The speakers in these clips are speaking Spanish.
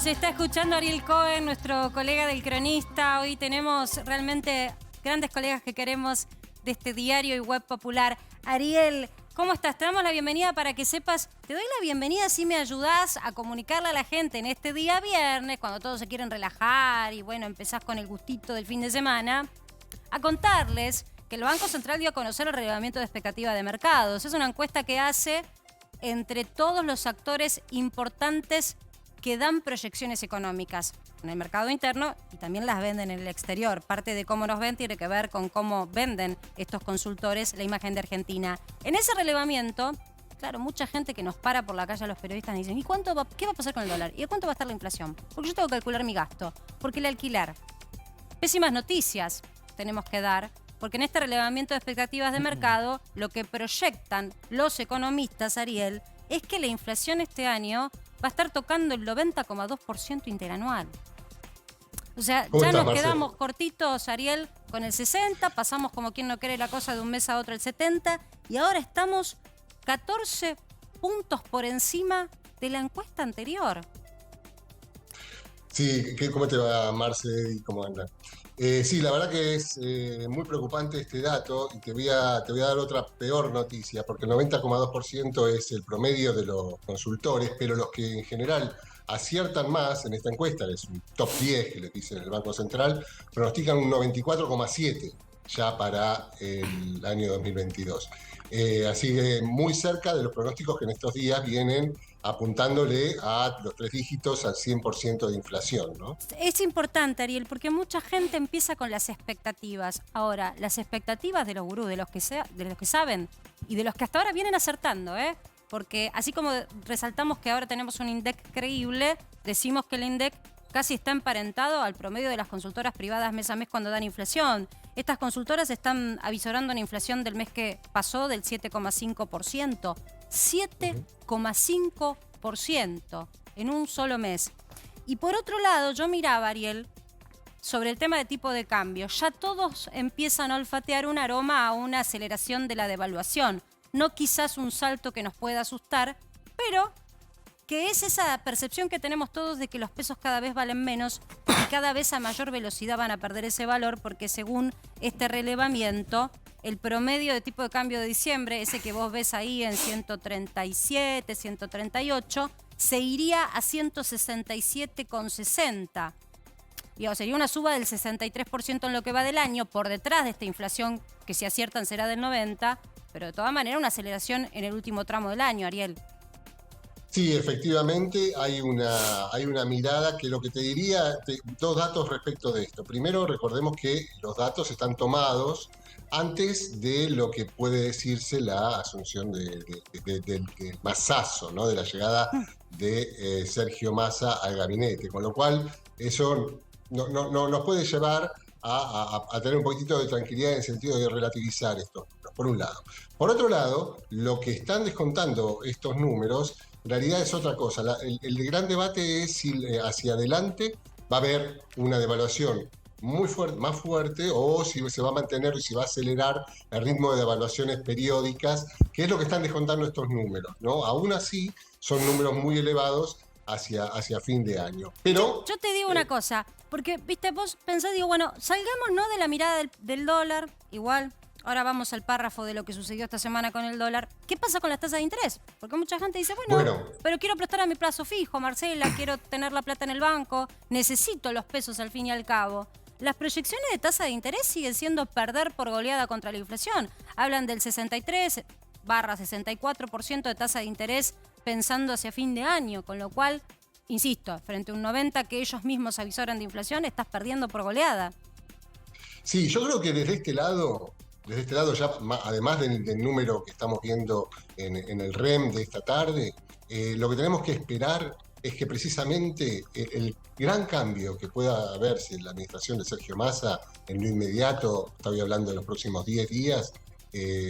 Nos está escuchando Ariel Cohen, nuestro colega del Cronista. Hoy tenemos realmente grandes colegas que queremos de este diario y web popular. Ariel, ¿cómo estás? Te damos la bienvenida para que sepas. Te doy la bienvenida si me ayudás a comunicarle a la gente en este día viernes, cuando todos se quieren relajar y bueno, empezás con el gustito del fin de semana, a contarles que el Banco Central dio a conocer el relevamiento de expectativa de mercados. Es una encuesta que hace entre todos los actores importantes que dan proyecciones económicas en el mercado interno y también las venden en el exterior. Parte de cómo nos ven tiene que ver con cómo venden estos consultores la imagen de Argentina. En ese relevamiento, claro, mucha gente que nos para por la calle a los periodistas y dicen ¿y qué va a pasar con el dólar? ¿Y cuánto va a estar la inflación? Porque yo tengo que calcular mi gasto. Porque el alquiler. Pésimas noticias tenemos que dar, porque en este relevamiento de expectativas de mercado, lo que proyectan los economistas, Ariel, es que la inflación este año va a estar tocando el 90,2% interanual. O sea, ya nos quedamos cortitos, Ariel, con el 60, pasamos como quien no quiere la cosa de un mes a otro el 70, y ahora estamos 14 puntos por encima de la encuesta anterior. Sí, ¿cómo te va, Marce? ¿Y cómo anda? Sí, la verdad que es muy preocupante este dato y te voy a dar otra peor noticia, porque el 90,2% es el promedio de los consultores, pero los que en general aciertan más en esta encuesta, es un top 10 que les dicen el Banco Central, pronostican un 94,7% ya para el año 2022. Así que muy cerca de los pronósticos que en estos días vienen apuntándole a los 3 dígitos al 100% de inflación, ¿no? Es importante, Ariel, porque mucha gente empieza con las expectativas. Ahora, las expectativas de los gurús, de los que saben y de los que hasta ahora vienen acertando, porque así como resaltamos que ahora tenemos un INDEC creíble, decimos que el INDEC casi está emparentado al promedio de las consultoras privadas mes a mes cuando dan inflación. Estas consultoras están avisorando una inflación del mes que pasó del 7,5%. 7,5% en un solo mes. Y por otro lado, yo miraba, Ariel, sobre el tema de tipo de cambio. Ya todos empiezan a olfatear un aroma a una aceleración de la devaluación. No quizás un salto que nos pueda asustar, pero que es esa percepción que tenemos todos de que los pesos cada vez valen menos y cada vez a mayor velocidad van a perder ese valor, porque según este relevamiento, el promedio de tipo de cambio de diciembre, ese que vos ves ahí en 137, 138, se iría a 167,60. Sería una suba del 63% en lo que va del año, por detrás de esta inflación que si aciertan será del 90%, pero de todas maneras una aceleración en el último tramo del año, Ariel. Sí, efectivamente hay una mirada que lo que te diría, dos datos respecto de esto. Primero, recordemos que los datos están tomados antes de lo que puede decirse la asunción del masazo, ¿no? De la llegada de Sergio Massa al gabinete, con lo cual eso no nos puede llevar a tener un poquitito de tranquilidad en el sentido de relativizar esto, por un lado. Por otro lado, lo que están descontando estos números en realidad es otra cosa. El gran debate es si hacia adelante va a haber una devaluación muy fuerte, más fuerte, o si se va a mantener y si va a acelerar el ritmo de devaluaciones periódicas, que es lo que están descontando estos números, ¿no? Aún así, son números muy elevados hacia fin de año. Pero yo te digo una cosa, porque, viste, vos pensás, digo, bueno, salgamos, ¿no?, de la mirada del dólar, igual. Ahora vamos al párrafo de lo que sucedió esta semana con el dólar. ¿Qué pasa con las tasas de interés? Porque mucha gente dice, bueno, pero quiero prestar a mi plazo fijo, Marcela, quiero tener la plata en el banco, necesito los pesos al fin y al cabo. Las proyecciones de tasa de interés siguen siendo perder por goleada contra la inflación. Hablan del 63/64% de tasa de interés pensando hacia fin de año, con lo cual, insisto, frente a un 90% que ellos mismos avisoran de inflación, estás perdiendo por goleada. Sí, yo creo que desde este lado ya, además del número que estamos viendo en el REM de esta tarde, lo que tenemos que esperar es que precisamente el gran cambio que pueda verse en la administración de Sergio Massa en lo inmediato, estoy hablando de los próximos 10 días,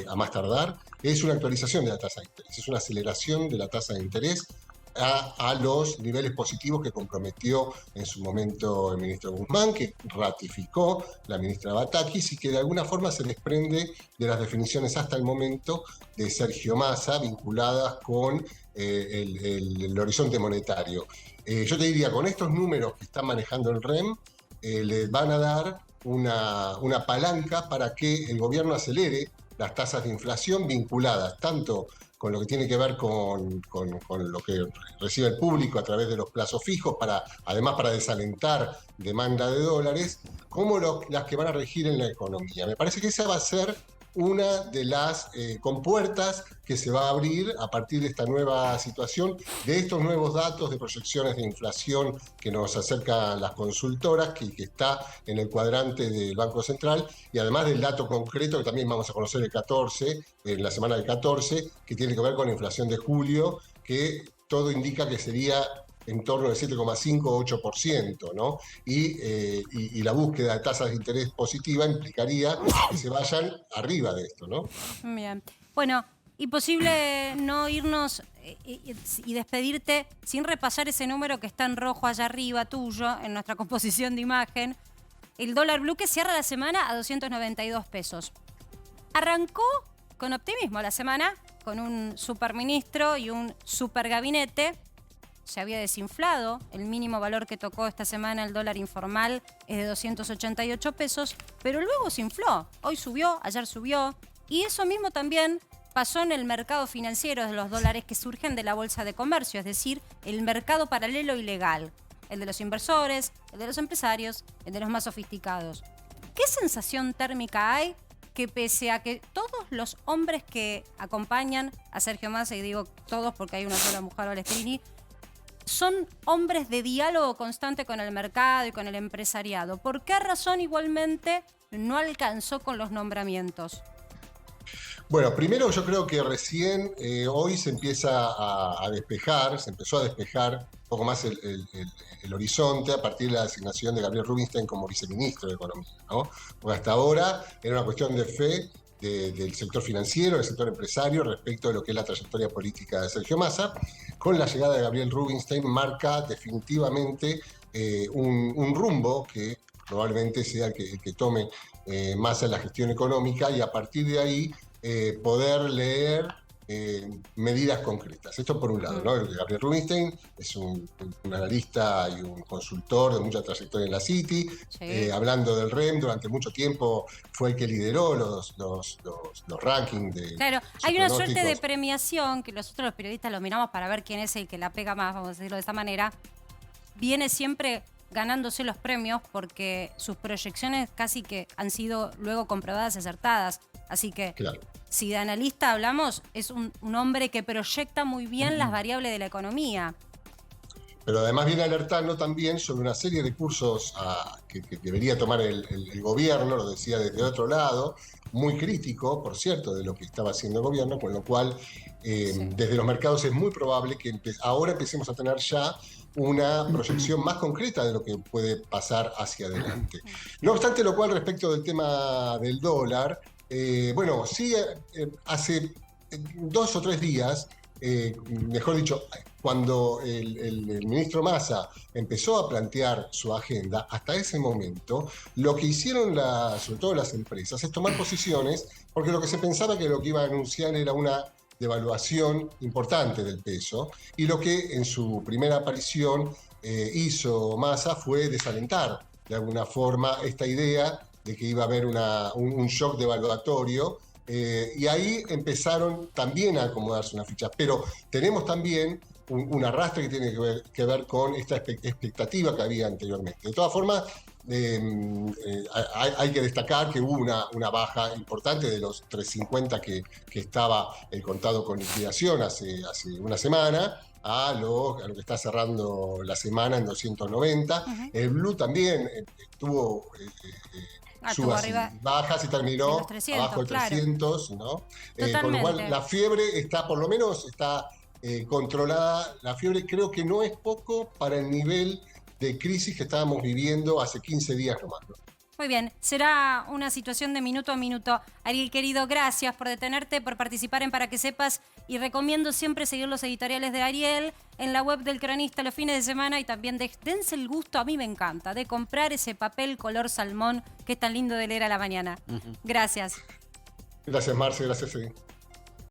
a más tardar, es una actualización de la tasa de interés, es una aceleración de la tasa de interés, a los niveles positivos que comprometió en su momento el ministro Guzmán, que ratificó la ministra Batakis y que de alguna forma se desprende de las definiciones hasta el momento de Sergio Massa vinculadas con el horizonte monetario. Yo te diría, con estos números que está manejando el REM, le van a dar una palanca para que el gobierno acelere las tasas de inflación vinculadas tanto con lo que tiene que ver con lo que recibe el público a través de los plazos fijos, además para desalentar demanda de dólares, como las que van a regir en la economía. Me parece que esa va a ser una de las compuertas que se va a abrir a partir de esta nueva situación, de estos nuevos datos de proyecciones de inflación que nos acercan las consultoras, que está en el cuadrante del Banco Central, y además del dato concreto que también vamos a conocer el 14, en la semana del 14, que tiene que ver con la inflación de julio, que todo indica que sería en torno del 7,5-8%, ¿no? Y la búsqueda de tasas de interés positiva implicaría que se vayan arriba de esto, ¿no? Bien. Bueno, imposible no irnos y despedirte sin repasar ese número que está en rojo allá arriba tuyo, en nuestra composición de imagen. El dólar blue que cierra la semana a 292 pesos. Arrancó con optimismo la semana, con un superministro y un supergabinete. Se había desinflado, el mínimo valor que tocó esta semana el dólar informal es de 288 pesos, pero luego se infló. Hoy subió, ayer subió, y eso mismo también pasó en el mercado financiero de los dólares que surgen de la bolsa de comercio, es decir, el mercado paralelo ilegal, el de los inversores, el de los empresarios, el de los más sofisticados. ¿Qué sensación térmica hay que pese a que todos los hombres que acompañan a Sergio Massa, y digo todos porque hay una sola mujer, Balestrini, son hombres de diálogo constante con el mercado y con el empresariado? ¿Por qué razón igualmente no alcanzó con los nombramientos? Bueno, primero yo creo que recién hoy se empieza a despejar, se empezó a despejar un poco más el horizonte a partir de la designación de Gabriel Rubinstein como viceministro de Economía, ¿no? Porque hasta ahora era una cuestión de fe del sector financiero, del sector empresario, respecto de lo que es la trayectoria política de Sergio Massa. Con la llegada de Gabriel Rubinstein marca definitivamente un rumbo que probablemente sea el que tome Massa en la gestión económica, y a partir de ahí poder leer medidas concretas. Esto por un lado, ¿no? Gabriel Rubinstein es un analista y un consultor de mucha trayectoria en la Citi. Sí. Hablando del REM, durante mucho tiempo fue el que lideró los rankings de... Claro, hay una suerte de premiación que nosotros los periodistas lo miramos para ver quién es el que la pega más, vamos a decirlo de esta manera. Viene siempre ganándose los premios porque sus proyecciones casi que han sido luego comprobadas y acertadas. Así que, claro, si de analista hablamos, es un hombre que proyecta muy bien las variables de la economía. Pero además viene alertando también sobre una serie de cursos que debería tomar el gobierno, lo decía desde otro lado, muy crítico, por cierto, de lo que estaba haciendo el gobierno, con lo cual desde los mercados es muy probable que ahora empecemos a tener ya una proyección más concreta de lo que puede pasar hacia adelante. No obstante lo cual, respecto del tema del dólar, bueno, sí, hace 2 o 3 días, mejor dicho, cuando el ministro Massa empezó a plantear su agenda, hasta ese momento, lo que hicieron sobre todo las empresas es tomar posiciones, porque lo que se pensaba que lo que iba a anunciar era una devaluación importante del peso, y lo que en su primera aparición hizo Massa fue desalentar de alguna forma esta idea de que iba a haber un shock devaluatorio, y ahí empezaron también a acomodarse unas fichas. Pero tenemos también un arrastre que tiene que ver con esta expectativa que había anteriormente. De todas formas, hay que destacar que hubo una baja importante de los 350 que estaba el contado con liquidación hace una semana, a lo que está cerrando la semana en 290. El Blue también tuvo subas y bajas y terminó 300, abajo de 300, claro, ¿no? Con lo cual la fiebre está, por lo menos está controlada. La fiebre creo que no es poco para el nivel de crisis que estábamos viviendo hace 15 días nomás, ¿no? Muy bien, será una situación de minuto a minuto. Ariel, querido, gracias por detenerte, por participar en Para que Sepas, y recomiendo siempre seguir los editoriales de Ariel en la web del Cronista los fines de semana, y también dense el gusto, a mí me encanta, de comprar ese papel color salmón que es tan lindo de leer a la mañana. Gracias. Gracias, Marce, gracias, Edith.